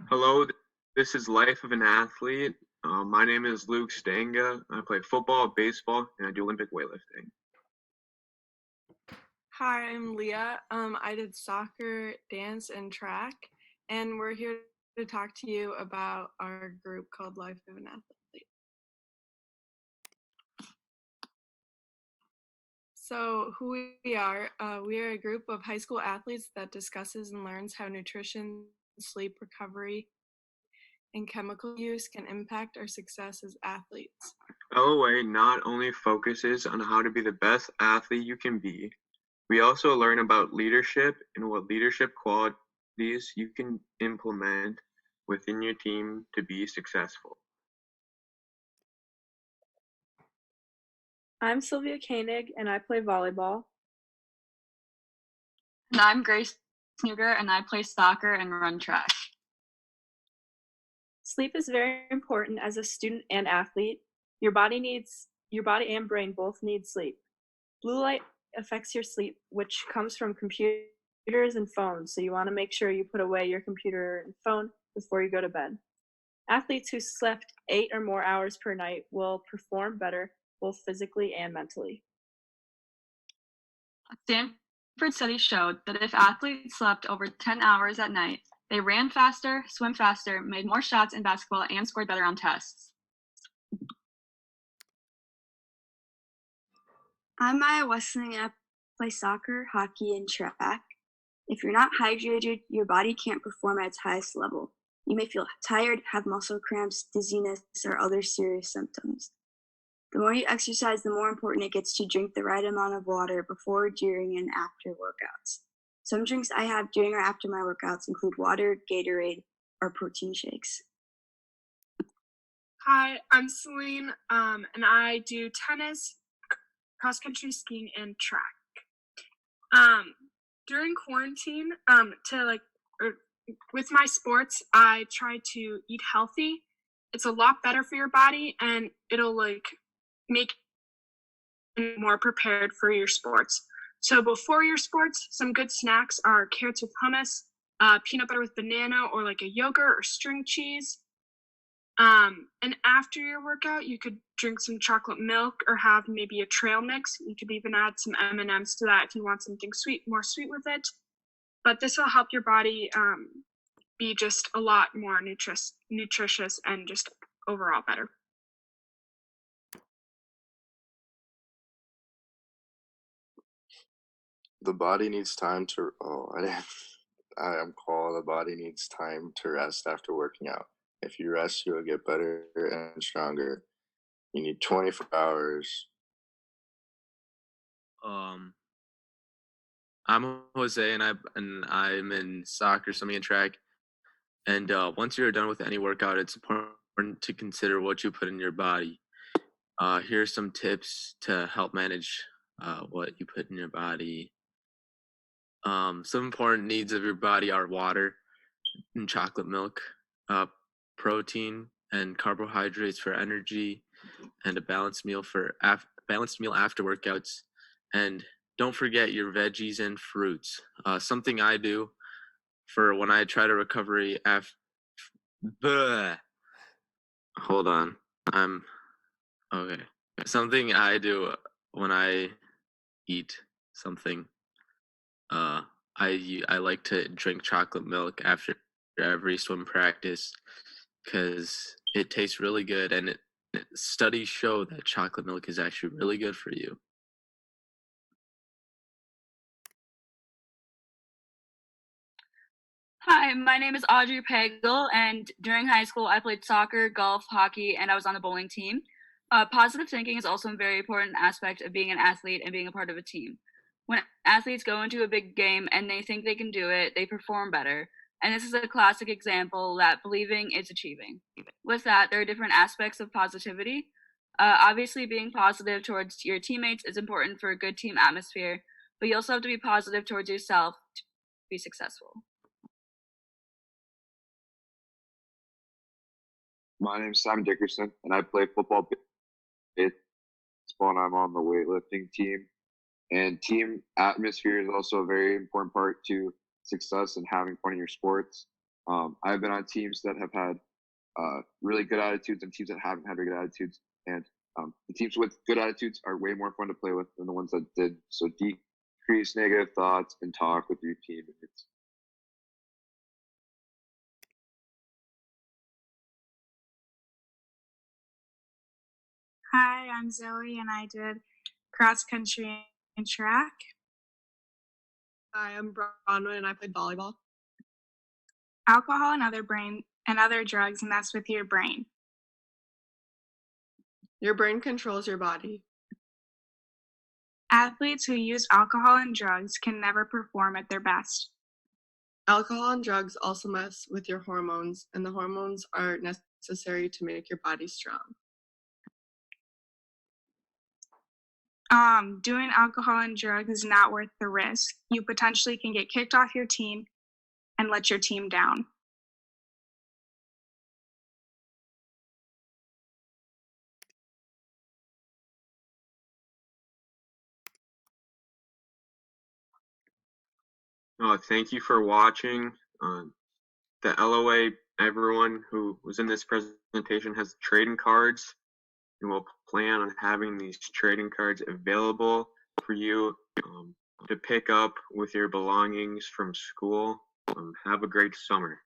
Hello, this is Life of an Athlete. My name is Luke Stanga. I play football, baseball, and I do Olympic weightlifting. Hi, I'm Leah. I did soccer, dance, and track, and we're here to talk to you about our group called Life of an Athlete. So, who we are a group of high school athletes that discusses and learns how nutrition, sleep recovery, and chemical use can impact our success as athletes. LOA not only focuses on how to be the best athlete you can be, we also learn about leadership and what leadership qualities you can implement within your team to be successful. I'm Sylvia Koenig, and I play volleyball. And I'm Grace Snuger, and I play soccer and run track. Sleep is very important as a student and athlete. Your body and brain both need sleep. Blue light affects your sleep, which comes from computers and phones, so you want to make sure you put away your computer and phone before you go to bed. Athletes who slept 8 or more hours per night will perform better, both physically and mentally. A Stanford study showed that if athletes slept over 10 hours at night, they ran faster, swam faster, made more shots in basketball, and scored better on tests. I'm Maya Westling, and I play soccer, hockey, and track. If you're not hydrated, your body can't perform at its highest level. You may feel tired, have muscle cramps, dizziness, or other serious symptoms. The more you exercise, the more important it gets to drink the right amount of water before, during, and after workouts. Some drinks I have during or after my workouts include water, Gatorade, or protein shakes. Hi, I'm Celine, and I do tennis, cross-country skiing, and track. During quarantine, with my sports, I try to eat healthy. It's a lot better for your body, and it'll make you more prepared for your sports. So before your sports, some good snacks are carrots with hummus, peanut butter with banana, or like a yogurt or string cheese. And after your workout, you could drink some chocolate milk or have maybe a trail mix. You could even add some M&Ms to that if you want something more sweet with it. But this will help your body be just a lot more nutritious and just overall better. The body needs time to. I'm called. The body needs time to rest after working out. If you rest, you'll get better and stronger. You need 24 hours. I'm Jose, and I'm in soccer, swimming, and track. And once you're done with any workout, it's important to consider what you put in your body. Here are some tips to help manage what you put in your body. Some important needs of your body are water and chocolate milk, protein and carbohydrates for energy, and a balanced meal after workouts. And don't forget your veggies and fruits. Something I do for when I try to recovery hold on. I'm okay. Something I do when I eat something. I like to drink chocolate milk after every swim practice because it tastes really good, and studies show that chocolate milk is actually really good for you. Hi, my name is Audrey Pagel, and during high school, I played soccer, golf, hockey, and I was on the bowling team. Positive thinking is also a very important aspect of being an athlete and being a part of a team. When athletes go into a big game and they think they can do it, they perform better. And this is a classic example that believing is achieving. With that, there are different aspects of positivity. Obviously, being positive towards your teammates is important for a good team atmosphere, but you also have to be positive towards yourself to be successful. My name's Sam Dickerson, and I play football, baseball, and I'm on the weightlifting team. And team atmosphere is also a very important part to success and having fun in your sports. I've been on teams that have had really good attitudes and teams that haven't had very good attitudes. And the teams with good attitudes are way more fun to play with than the ones that did. So decrease negative thoughts and talk with your teammates. Hi, I'm Zoe, and I did cross country and track. Hi, I'm Bronwyn, and I played volleyball. Alcohol and other drugs mess with your brain. Your brain controls your body. Athletes who use alcohol and drugs can never perform at their best. Alcohol and drugs also mess with your hormones, and the hormones are necessary to make your body strong. Doing alcohol and drugs is not worth the risk. You potentially can get kicked off your team and let your team down. Thank you for watching. The LOA, everyone who was in this presentation has trading cards, and we'll plan on having these trading cards available for you to pick up with your belongings from school. Have a great summer.